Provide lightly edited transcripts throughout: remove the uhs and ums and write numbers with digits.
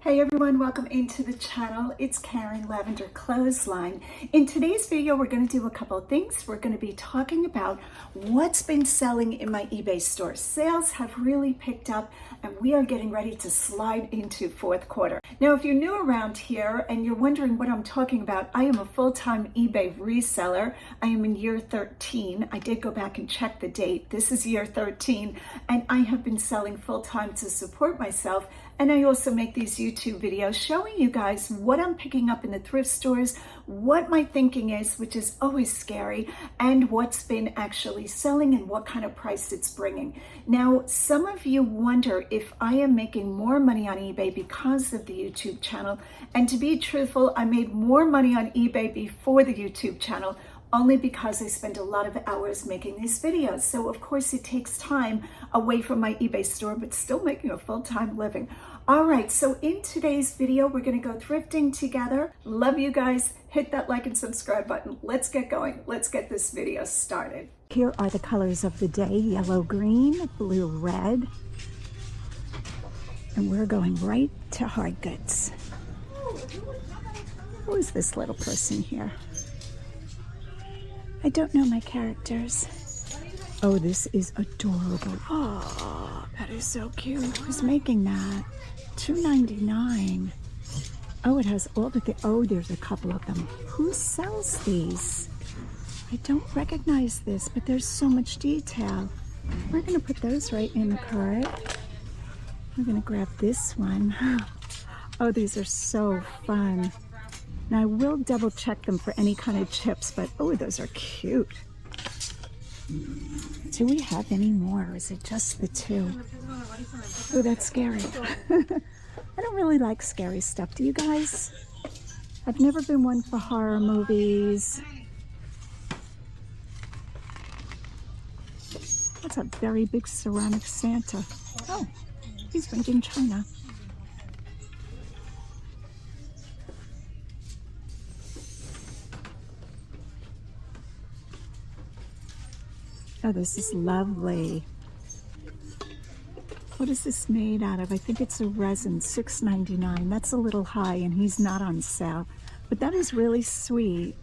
Hey everyone, welcome into the channel. It's Karen, Lavender Clothesline. In today's video, we're going to do a couple of things. We're going to be talking about what's been selling in my eBay store. Sales have really picked up and we are getting ready to slide into fourth quarter. Now, if you're new around here and you're wondering what I'm talking about, I am a full-time eBay reseller. I am in year 13. I did go back and check the date. This is year 13 and I have been selling full-time to support myself. And I also make these YouTube videos showing you guys what I'm picking up in the thrift stores, what my thinking is, which is always scary, and what's been actually selling and what kind of price it's bringing. Now, some of you wonder if I am making more money on eBay because of the YouTube channel. And to be truthful, I made more money on eBay before the YouTube channel, only because I spend a lot of hours making these videos. So of course it takes time away from my eBay store, but still making a full-time living. All right, so in today's video, we're gonna go thrifting together. Love you guys. Hit that like and subscribe button. Let's get going. Let's get this video started. Here are the colors of the day: yellow, green, blue, red. And we're going right to hard goods. Who is this little person here? I don't know my characters. Oh, this is adorable. Oh, that is so cute. Who's making that? $2.99. Oh, it has all the things. Oh, there's a couple of them. Who sells these? I don't recognize this, but there's so much detail. We're gonna put those right in the cart. We're gonna grab this one. Oh, these are so fun. Now I will double check them for any kind of chips, but oh, those are cute. Do we have any more, or is it just the two? Oh, that's scary. I don't really like scary stuff. Do you guys? I've never been one for horror movies. That's a very big ceramic Santa. Oh, he's made in China. Oh, this is lovely. What is this made out of? I think it's a resin, $6.99. That's a little high and he's not on sale. But that is really sweet,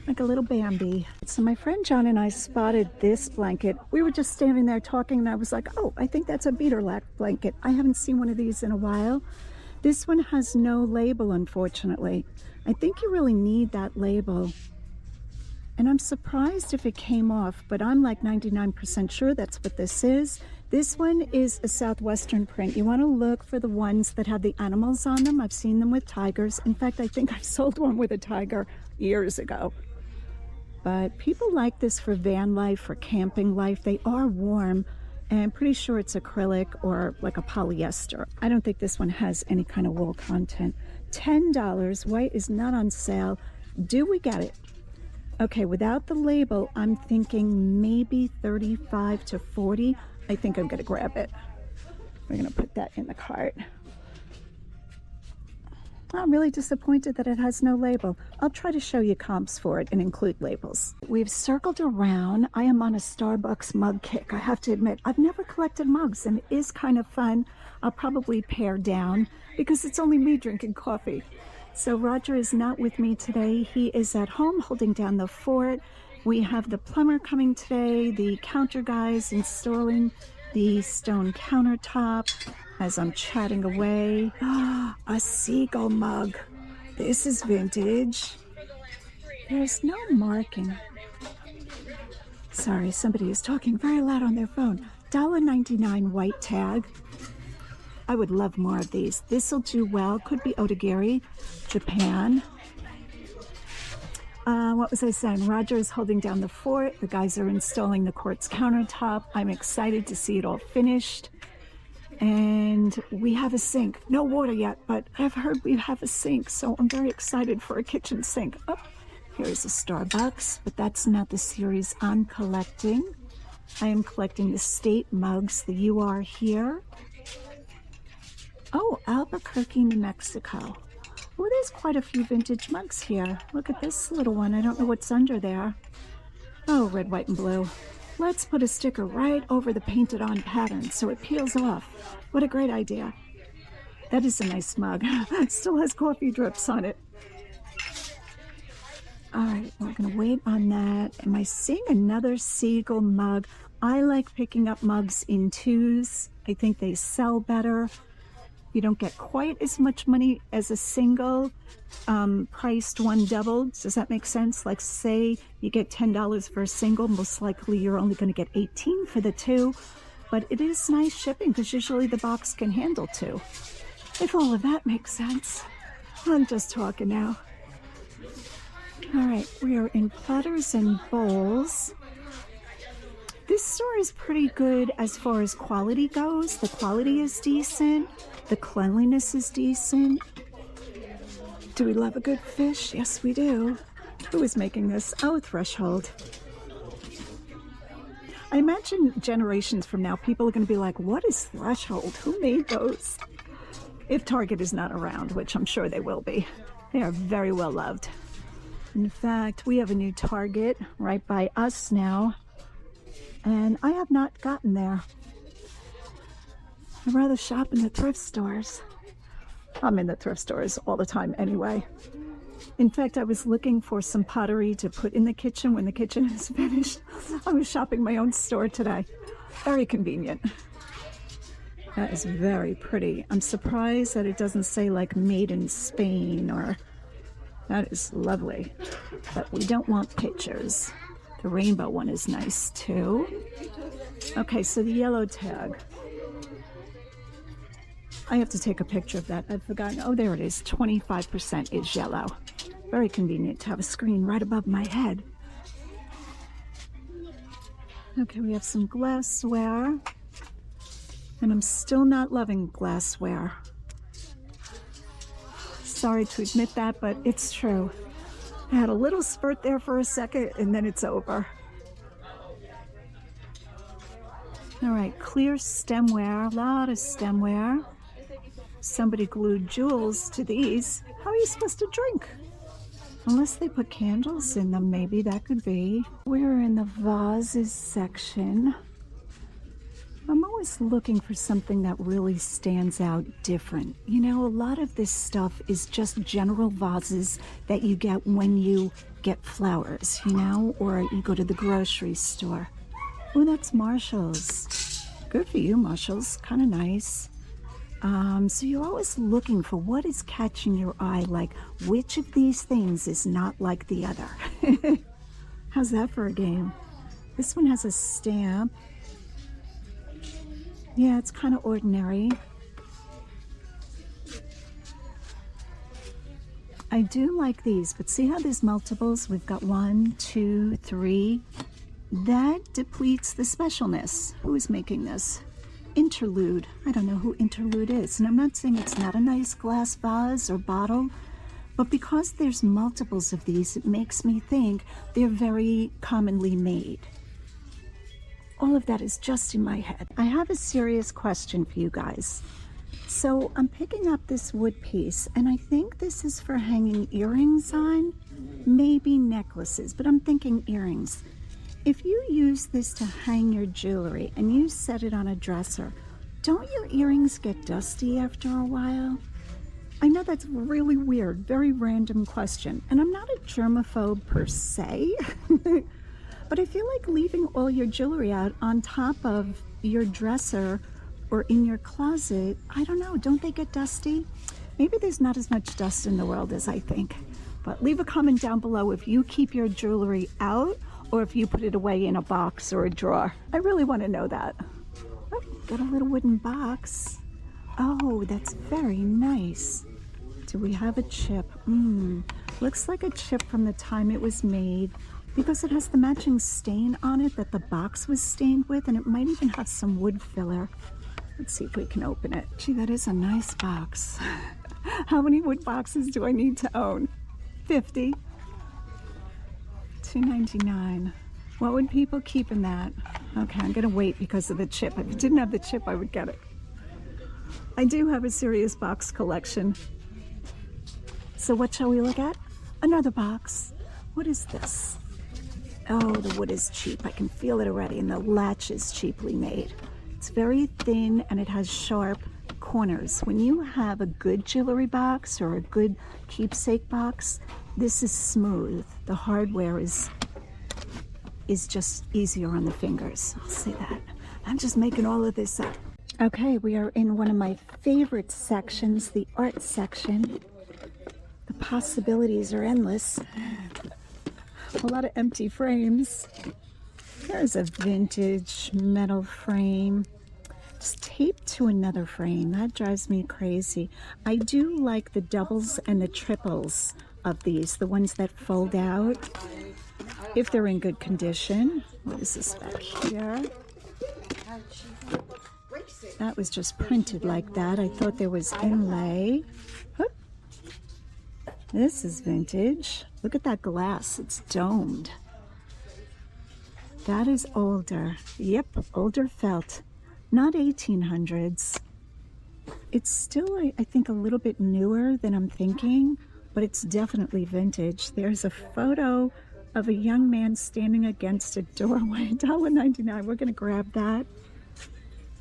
like a little Bambi. So my friend John and I spotted this blanket. We were just standing there talking and I was like, oh, I think that's a beater lack blanket. I haven't seen one of these in a while. This one has no label, unfortunately. I think you really need that label. And I'm surprised if it came off, but I'm like 99% sure that's what this is. This one is a Southwestern print. You want to look for the ones that have the animals on them. I've seen them with tigers. In fact, I think I sold one with a tiger years ago. But people like this for van life, for camping life. They are warm, and I'm pretty sure it's acrylic or like a polyester. I don't think this one has any kind of wool content. $10. White is not on sale. Do we get it? Okay, without the label, I'm thinking maybe 35 to 40. I think I'm gonna grab it. We're gonna put that in the cart. I'm really disappointed that it has no label. I'll try to show you comps for it and include labels. We've circled around. I am on a Starbucks mug kick. I have to admit, I've never collected mugs and it is kind of fun. I'll probably pare down because it's only me drinking coffee. So Roger is not with me today. He is at home holding down the fort. We have the plumber coming today, the counter guys installing the stone countertop as I'm chatting away. A seagull mug. This is vintage. There's no marking. Sorry, somebody is talking very loud on their phone. $1.99 white tag. I would love more of these. This'll do well. Could be Otagiri, Japan. What was I saying? Roger is holding down the fort. The guys are installing the quartz countertop. I'm excited to see it all finished. And we have a sink. No water yet, but I've heard we have a sink, so I'm very excited for a kitchen sink. Oh, here's a Starbucks, but that's not the series I'm collecting. I am collecting the state mugs, the You Are Here. Oh, Albuquerque, New Mexico. Oh, there's quite a few vintage mugs here. Look at this little one. I don't know what's under there. Oh, red, white, and blue. Let's put a sticker right over the painted on pattern so it peels off. What a great idea. That is a nice mug. Still has coffee drips on it. All right, we're gonna wait on that. Am I seeing another Seagull mug? I like picking up mugs in twos. I think they sell better. You don't get quite as much money as a single priced one doubled. Does that make sense? Like say you get $10 for a single, most likely you're only gonna get 18 for the two. But it is nice shipping because usually the box can handle two. If all of that makes sense. I'm just talking now. All right, we are in Platters and Bowls. This store is pretty good as far as quality goes. The quality is decent. The cleanliness is decent. Do we love a good fish? Yes, we do. Who is making this? Oh, Threshold. I imagine generations from now, people are going to be like, what is Threshold? Who made those? If Target is not around, which I'm sure they will be. They are very well loved. In fact, we have a new Target right by us now, and I have not gotten there. I'd rather shop in the thrift stores. I'm in the thrift stores all the time anyway. In fact, I was looking for some pottery to put in the kitchen when the kitchen is finished. I was shopping my own store today. Very convenient. That is very pretty. I'm surprised that it doesn't say like made in Spain or... That is lovely. But we don't want pictures. The rainbow one is nice too. Okay, so the yellow tag. I have to take a picture of that. I've forgotten. Oh, there it is. 25% is yellow. Very convenient to have a screen right above my head. Okay, we have some glassware. And I'm still not loving glassware. Sorry to admit that, but it's true. I had a little spurt there for a second, and then it's over. All right, clear stemware, a lot of stemware. Somebody glued jewels to these. How are you supposed to drink? Unless they put candles in them, maybe that could be. We're in the vases section. I'm always looking for something that really stands out different. You know, a lot of this stuff is just general vases that you get when you get flowers, you know, or you go to the grocery store. Oh, that's Marshall's. Good for you, Marshall's. Kind of nice. So you're always looking for what is catching your eye, like which of these things is not like the other. How's that for a game? This one has a stamp. Yeah, it's kind of ordinary. I do like these, but see how there's multiples? We've got 1, 2, 3. That depletes the specialness. Who is making this? Interlude. I don't know who Interlude is. And I'm not saying it's not a nice glass vase or bottle, but because there's multiples of these, it makes me think they're very commonly made. All of that is just in my head. I have a serious question for you guys. So I'm picking up this wood piece, and I think this is for hanging earrings on, maybe necklaces, but I'm thinking earrings. If you use this to hang your jewelry and you set it on a dresser, don't your earrings get dusty after a while? I know that's really weird, very random question, and I'm not a germaphobe per se. But I feel like leaving all your jewelry out on top of your dresser or in your closet, I don't know, don't they get dusty? Maybe there's not as much dust in the world as I think. But leave a comment down below if you keep your jewelry out or if you put it away in a box or a drawer. I really want to know that. Oh, got a little wooden box. Oh, that's very nice. Do we have a chip? Looks like a chip from the time it was made, because it has the matching stain on it that the box was stained with, and it might even have some wood filler. Let's see if we can open it. Gee, that is a nice box. How many wood boxes do I need to own? 50. $2.99. What would people keep in that? Okay, I'm gonna wait because of the chip. If it didn't have the chip, I would get it. I do have a serious box collection. So what shall we look at? Another box. What is this? Oh, the wood is cheap. I can feel it already, and the latch is cheaply made. It's very thin, and it has sharp corners. When you have a good jewelry box or a good keepsake box, this is smooth. The hardware is just easier on the fingers. I'll say that. I'm just making all of this up. Okay, we are in one of my favorite sections, the art section. The possibilities are endless. A lot of empty frames. There's a vintage metal frame. It's taped to another frame. That drives me crazy. I do like the doubles and the triples of these, the ones that fold out, if they're in good condition. What is this back here? That was just printed like that. I thought there was inlay. Whoop. This is vintage. Look at that glass. It's domed. That is older. Yep, older felt. Not 1800s. It's still, I think, a little bit newer than I'm thinking, but it's definitely vintage. There's a photo of a young man standing against a doorway. $1.99. We're going to grab that.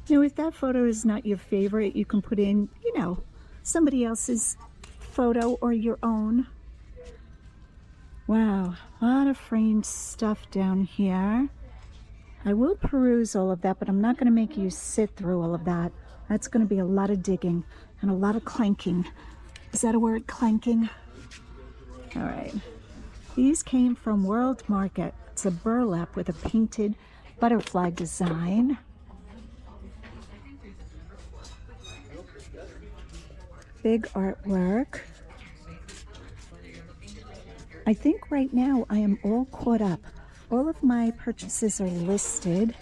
You know, if that photo is not your favorite, you can put in, you know, somebody else's photo or your own. Wow, a lot of framed stuff down here. I will peruse all of that, but I'm not going to make you sit through all of that. That's going to be a lot of digging and a lot of clanking. Is that a word, clanking? All right. These came from World Market. It's a burlap with a painted butterfly design. Big artwork. I think right now I am all caught up. All of my purchases are listed.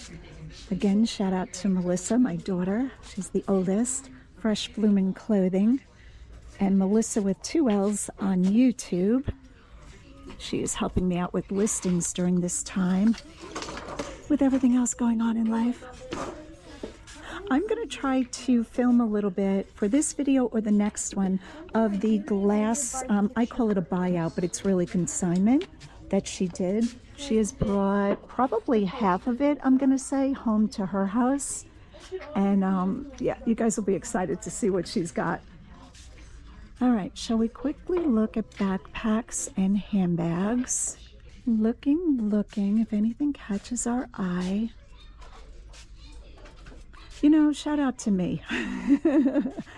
Again, shout out to Mellissa, my daughter. She's the oldest. Freshbloominclothing. And Mellissa with 2 L's on YouTube. She is helping me out with listings during this time, with everything else going on in life. I'm going to try to film a little bit for this video or the next one of the glass, I call it a buyout, but it's really consignment that she did. She has brought probably half of it, I'm going to say, home to her house. And yeah, you guys will be excited to see what she's got. All right, shall we quickly look at backpacks and handbags? Looking, if anything catches our eye. You know, shout out to me.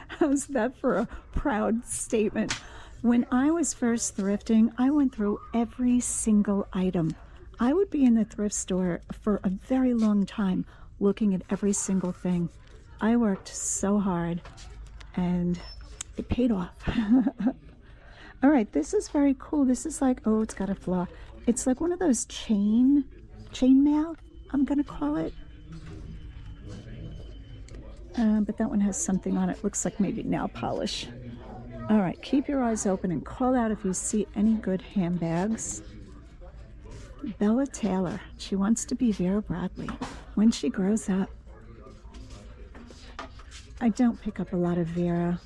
How's that for a proud statement? When I was first thrifting, I went through every single item. I would be in the thrift store for a very long time looking at every single thing. I worked so hard and it paid off. All right, this is very cool. This is like, oh, it's got a flaw. It's like one of those chain mail, I'm gonna call it. But that one has something on it. Looks like maybe nail polish. All right, keep your eyes open and call out if you see any good handbags. Bella Taylor. She wants to be Vera Bradley when she grows up. I don't pick up a lot of Vera.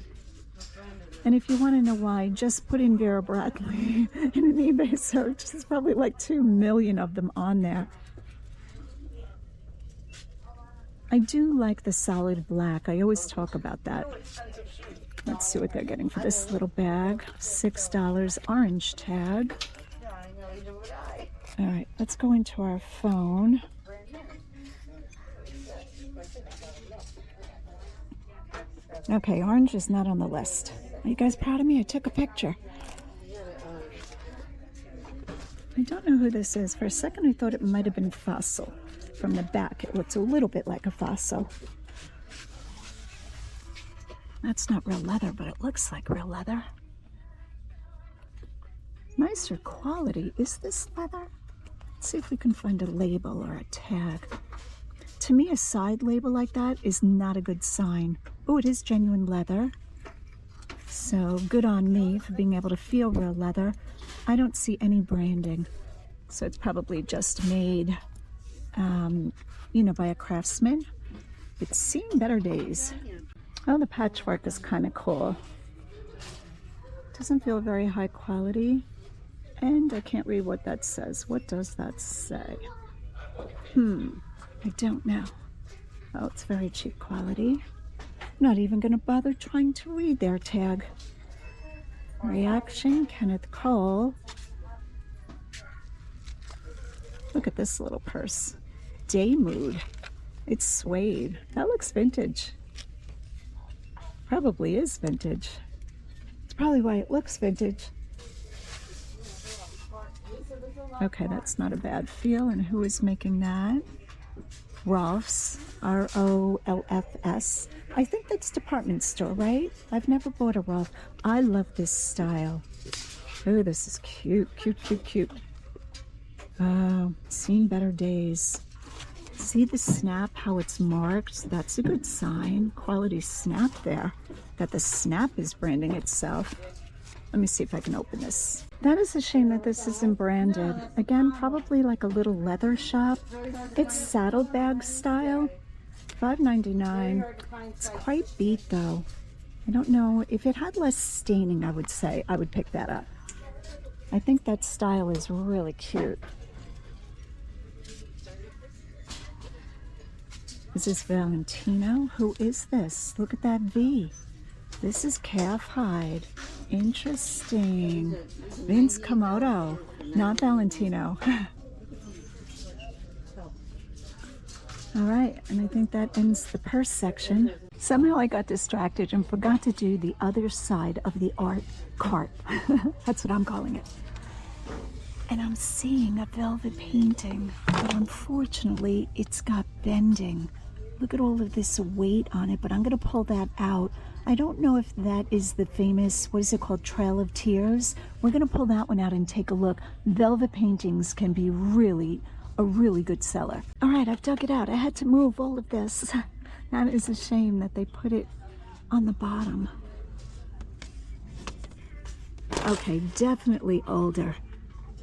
And if you want to know why, just put in Vera Bradley in an eBay search. There's probably like 2 million of them on there. I do like the solid black. I always talk about that. Let's see what they're getting for this little bag. $6, orange tag. All right, let's go into our phone. Okay, orange is not on the list. Are you guys proud of me? I took a picture. I don't know who this is. For a second, I thought it might have been Fossil. From the back, it looks a little bit like a Fossil. That's not real leather, but it looks like real leather. Nicer quality. Is this leather? Let's see if we can find a label or a tag. To me, a side label like that is not a good sign. Oh, it is genuine leather. So good on me for being able to feel real leather. I don't see any branding. So it's probably just made, you know, by a craftsman. It's seen better days. Oh, the patchwork is kind of cool. Doesn't feel very high quality. And I can't read what that says. What does that say? I don't know. Oh, it's very cheap quality. not even going to bother trying to read their tag. Reaction, Kenneth Cole. Look at this little purse. Day Mood. It's suede. That looks vintage. Probably is vintage. It's probably why it looks vintage. Okay, that's not a bad feel. And who is making that? Rolf's, R-O-L-F-S. I think that's department store, right? I've never bought a Rolf. I love this style. Oh, this is cute, cute, cute, cute. Oh, seen better days. See the snap, how it's marked? That's a good sign. Quality snap there. That the snap is branding itself. Let me see if I can open this. That is a shame that this isn't branded. Again, probably like a little leather shop. It's saddlebag style. $5.99. It's quite beat though. I don't know. If it had less staining, I would say I would pick that up. I think that style is really cute. This is Valentino. Who is this? Look at that V. This is calf hide. Interesting. Vince Komodo, not Valentino. All right, and I think that ends the purse section. Somehow I got distracted and forgot to do the other side of the art cart. That's what I'm calling it. And I'm seeing a velvet painting, but unfortunately it's got bending. Look at all of this weight on it, but I'm gonna pull that out. I don't know if that is the famous, what is it called, Trail of Tears. We're gonna pull that one out and take a look. Velvet paintings can be a really good seller. All right, I've dug it out. I had to move all of this. That is a shame that they put it on the bottom. Okay, definitely older.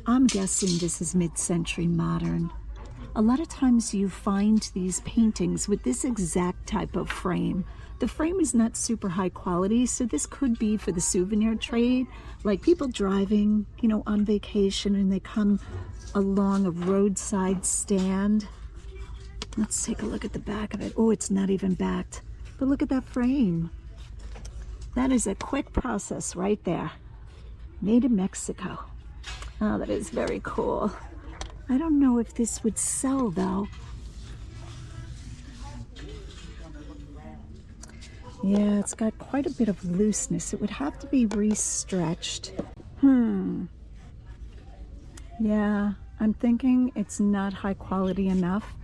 I'm guessing this is mid-century modern. A lot of times you find these paintings with this exact type of frame. The frame is not super high quality, so this could be for the souvenir trade, like people driving, you know, on vacation and they come along a roadside stand. Let's take a look at the back of it. Oh, it's not even backed, but look at that frame. That is a quick process right there. Made in Mexico. Oh, that is very cool. I don't know if this would sell though. Yeah, it's got quite a bit of looseness. It would have to be re-stretched. Yeah, I'm thinking it's not high quality enough.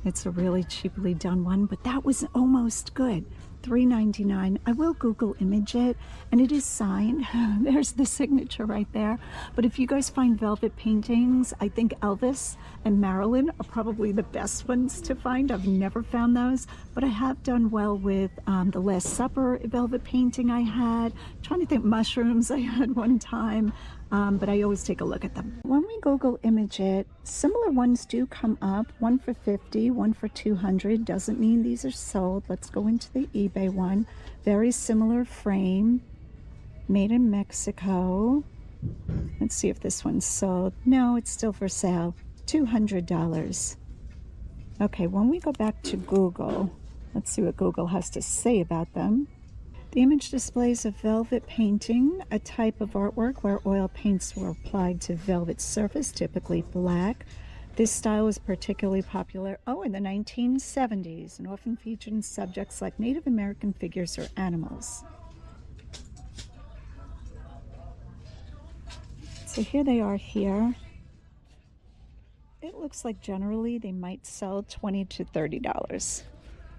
It's a really cheaply done one, but that was almost good. $3.99. I will Google image it, and it is signed. There's the signature right there. But if you guys find velvet paintings, I think Elvis and Marilyn are probably the best ones to find. I've never found those, but I have done well with the Last Supper velvet painting I had. I'm trying to think, mushrooms I had one time. But I always take a look at them. When we Google image it, similar ones do come up. One for 50, one for 200. Doesn't mean these are sold. Let's go into the eBay one. Very similar frame. Made in Mexico. Let's see if this one's sold. No, it's still for sale. $200. Okay, when we go back to Google, let's see what Google has to say about them. The image displays a velvet painting, a type of artwork where oil paints were applied to velvet surface, typically black. This style was particularly popular, in the 1970s, and often featured subjects like Native American figures or animals. So here they are here. It looks like generally they might sell $20 to $30.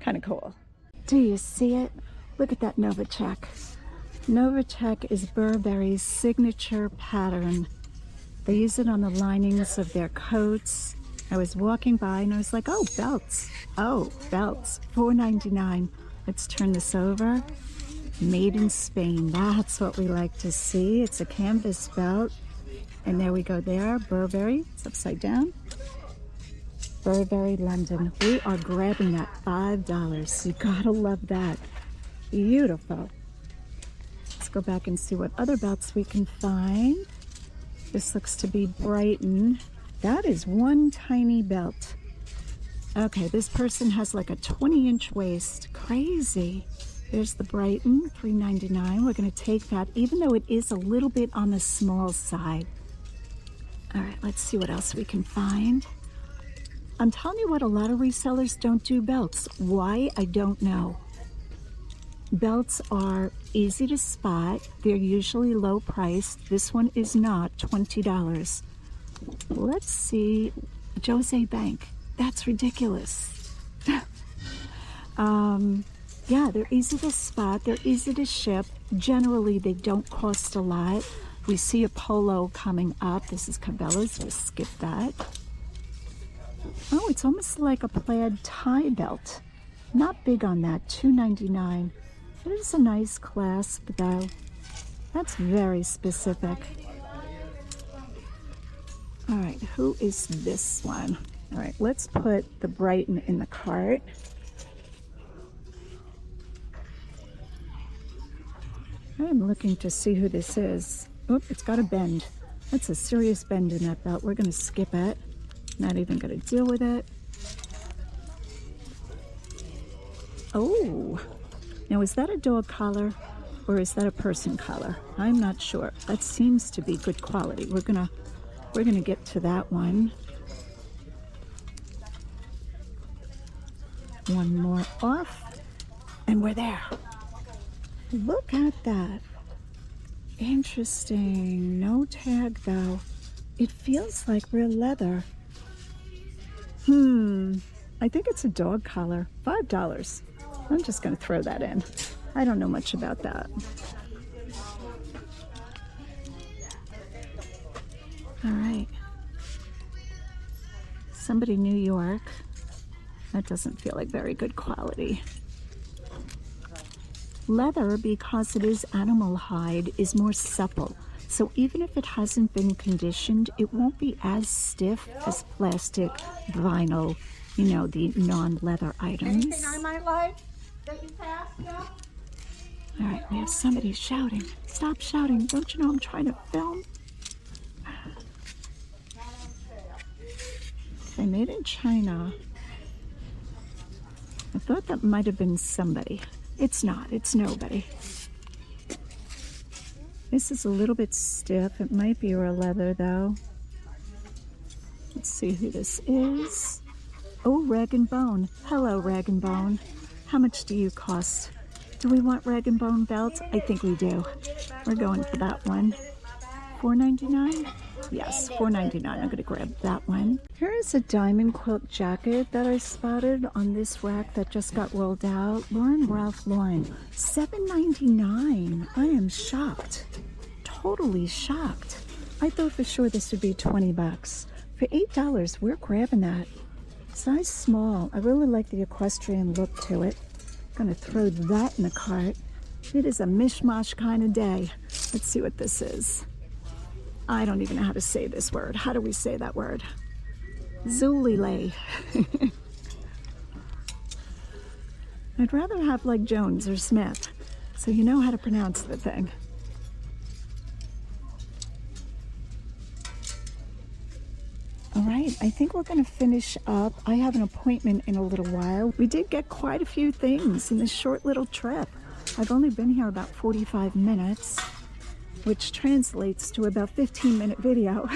Kind of cool. Do you see it? Look at that Novacek. Novacek is Burberry's signature pattern. They use it on the linings of their coats. I was walking by and I was like, oh, belts. Oh, belts. $4.99. Let's turn this over. Made in Spain. That's what we like to see. It's a canvas belt. And there we go there. Burberry. It's upside down. Burberry, London. We are grabbing that $5. You gotta love that. Beautiful. Let's go back and see what other belts we can find. This looks to be Brighton. That is one tiny belt. Okay, this person has like a 20-inch waist. Crazy. There's the Brighton, $3.99. We're going to take that, even though it is a little bit on the small side. All right, let's see what else we can find. I'm telling you what, a lot of resellers don't do belts. Why? I don't know. Belts are easy to spot. They're usually low priced. This one is not, $20. Let's see, Jose Bank. That's ridiculous. Yeah, they're easy to spot. They're easy to ship. Generally, they don't cost a lot. We see a polo coming up. This is Cabela's. We'll skip that. Oh, it's almost like a plaid tie belt. Not big on that, $2.99. It is a nice clasp, though. That's very specific. All right, who is this one? All right, let's put the Brighton in the cart. I'm looking to see who this is. Oop, it's got a bend. That's a serious bend in that belt. We're going to skip it. Not even going to deal with it. Oh, now is that a dog collar or is that a person collar? I'm not sure. That seems to be good quality. We're gonna get to that one. One more off, and we're there. Look at that. Interesting. No tag though. It feels like real leather. I think it's a dog collar. $5. I'm just going to throw that in. I don't know much about that. All right. Somebody New York. That doesn't feel like very good quality. Leather, because it is animal hide, is more supple. So even if it hasn't been conditioned, it won't be as stiff as plastic, vinyl, you know, the non-leather items. Anything I might like that you passed, yeah? All right, we have somebody shouting. Stop shouting. Don't you know I'm trying to film? They made in China. I thought that might have been somebody. It's not. It's nobody. This is a little bit stiff. It might be raw leather, though. Let's see who this is. Oh, Rag & Bone. Hello, Rag & Bone. How much do you cost? Do we want Rag & Bone belts? I think we do. We're going for that one. $4.99? Yes, $4.99. I'm going to grab that one. Here is a diamond quilt jacket that I spotted on this rack that just got rolled out. Ralph Lauren. $7.99. I am shocked. Totally shocked. I thought for sure this would be 20 bucks. For $8, we're grabbing that. Size small. I really like the equestrian look to it. I'm going to throw that in the cart. It is a mishmash kind of day. Let's see what this is. I don't even know how to say this word. How do we say that word? Zulile. I'd rather have like Jones or Smith, so you know how to pronounce the thing. All right, I think we're going to finish up. I have an appointment in a little while. We did get quite a few things in this short little trip. I've only been here about 45 minutes, which translates to about 15-minute video.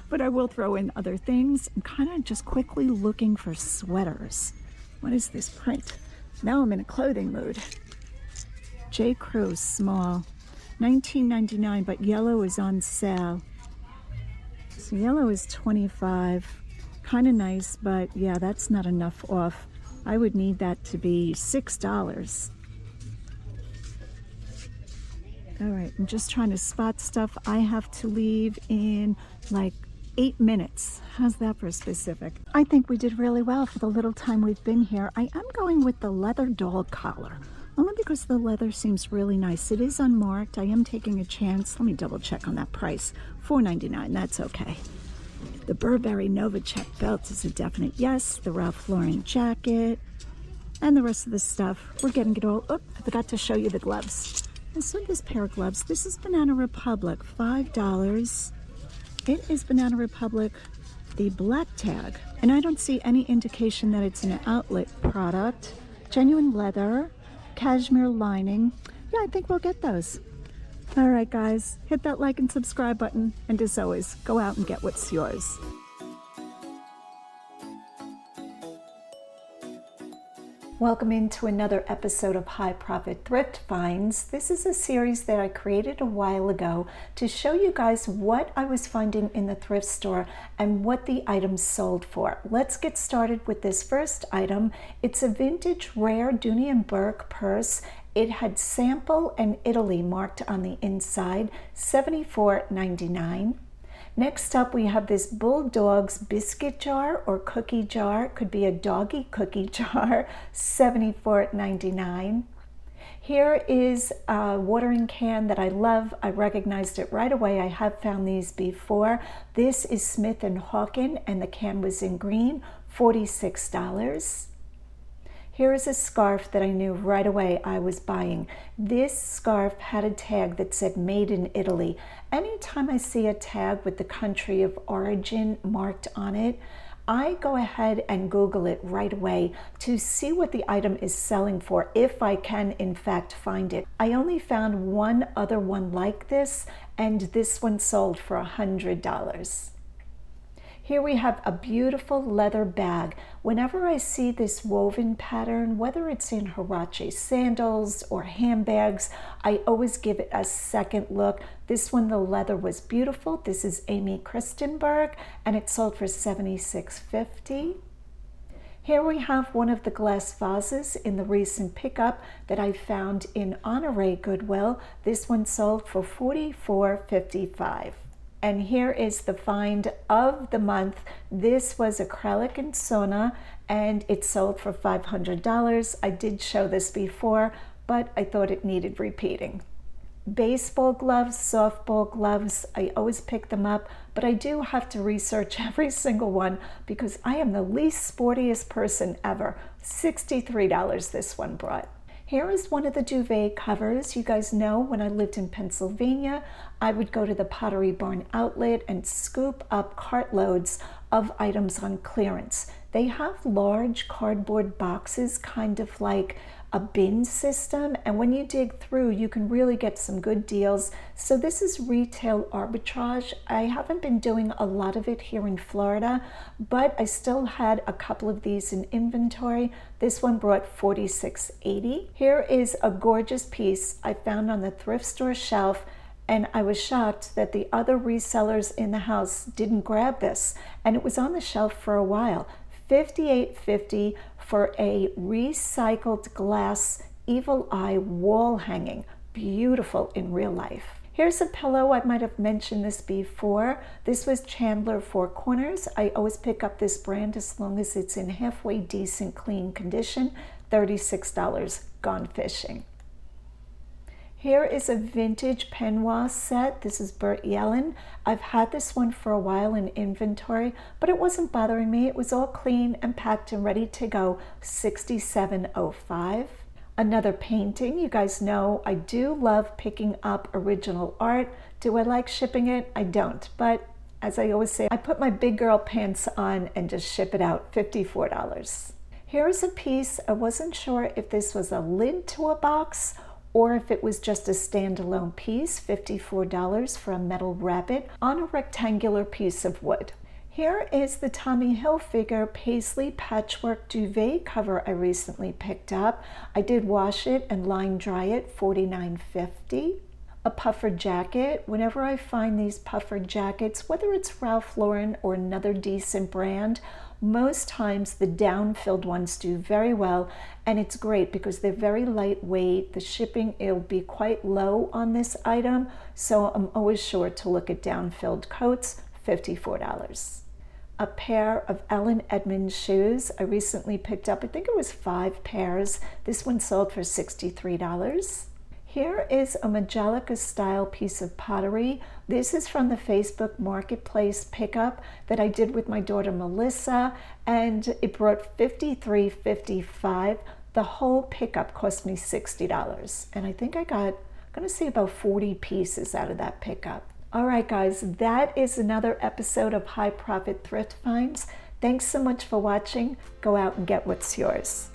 But I will throw in other things. I'm kind of just quickly looking for sweaters. What is this print? Now I'm in a clothing mood. J. Crew, small. $19.99, but yellow is on sale. So yellow is $25. Kind of nice, but yeah, that's not enough off. I would need that to be $6. All right, I'm just trying to spot stuff. I have to leave in like 8 minutes. How's that for specific? I think we did really well for the little time we've been here. I am going with the leather dog collar, only because the leather seems really nice. It is unmarked. I am taking a chance. Let me double check on that price. $4.99, that's okay. The Burberry Novacek belt is a definite yes. The Ralph Lauren jacket and the rest of the stuff. We're getting it all. Oh, I forgot to show you the gloves. And so this pair of gloves, this is Banana Republic, $5. It is Banana Republic, the black tag. And I don't see any indication that it's an outlet product. Genuine leather, cashmere lining. Yeah, I think we'll get those. All right, guys, hit that like and subscribe button. And as always, go out and get what's yours. Welcome into another episode of High Profit Thrift Finds. This is a series that I created a while ago to show you guys what I was finding in the thrift store and what the items sold for. Let's get started with this first item. It's a vintage rare Dooney & Bourke purse. It had sample and Italy marked on the inside, $74.99. Next up, we have this Bulldog's biscuit jar or cookie jar. Could be a doggy cookie jar, $74.99. Here is a watering can that I love. I recognized it right away. I have found these before. This is Smith & Hawken, and the can was in green, $46. Here is a scarf that I knew right away I was buying. This scarf had a tag that said Made in Italy. Anytime I see a tag with the country of origin marked on it, I go ahead and Google it right away to see what the item is selling for, if I can in fact find it. I only found one other one like this, and this one sold for $100. Here we have a beautiful leather bag. Whenever I see this woven pattern, whether it's in Huarache sandals or handbags, I always give it a second look. This one, the leather was beautiful. This is Amy Christenberg, and it sold for $76.50. Here we have one of the glass vases in the recent pickup that I found in Honore Goodwill. This one sold for $44.55. And here is the find of the month. This was acrylic and sauna, and it sold for $500. I did show this before, but I thought it needed repeating. Baseball gloves, softball gloves, I always pick them up, but I do have to research every single one because I am the least sportiest person ever. $63 this one brought. Here is one of the duvet covers. You guys know when I lived in Pennsylvania, I would go to the Pottery Barn outlet and scoop up cartloads of items on clearance. They have large cardboard boxes, kind of like a bin system, and when you dig through, you can really get some good deals. So this is retail arbitrage. I haven't been doing a lot of it here in Florida, but I still had a couple of these in inventory. This one brought $46.80. Here is a gorgeous piece I found on the thrift store shelf, and I was shocked that the other resellers in the house didn't grab this, and it was on the shelf for a while. $58.50 for a recycled glass evil eye wall hanging. Beautiful in real life. Here's a pillow. I might have mentioned this before. This was Chandler Four Corners. I always pick up this brand as long as it's in halfway decent clean condition. $36. Gone fishing. Here is a vintage peignoir set. This is Bert Yellen. I've had this one for a while in inventory, but it wasn't bothering me. It was all clean and packed and ready to go. $67.05. Another painting. You guys know I do love picking up original art. Do I like shipping it? I don't, but as I always say, I put my big girl pants on and just ship it out. $54. Here's a piece. I wasn't sure if this was a lid to a box or if it was just a standalone piece. $54 for a metal rabbit on a rectangular piece of wood. Here is the Tommy Hilfiger Paisley Patchwork Duvet cover I recently picked up. I did wash it and line dry it, $49.50. A puffer jacket. Whenever I find these puffer jackets, whether it's Ralph Lauren or another decent brand, most times the down-filled ones do very well, and it's great because they're very lightweight. The shipping, it'll be quite low on this item, so I'm always sure to look at down-filled coats. $54. A pair of Ellen Edmonds shoes I recently picked up. I think it was 5 pairs. This one sold for $63. Here is a Majolica style piece of pottery. This is from the Facebook Marketplace pickup that I did with my daughter Mellissa, and it brought $53.55. The whole pickup cost me $60, and I think I got, I'm gonna say about 40 pieces out of that pickup. All right, guys, that is another episode of High Profit Thrift Finds. Thanks so much for watching. Go out and get what's yours.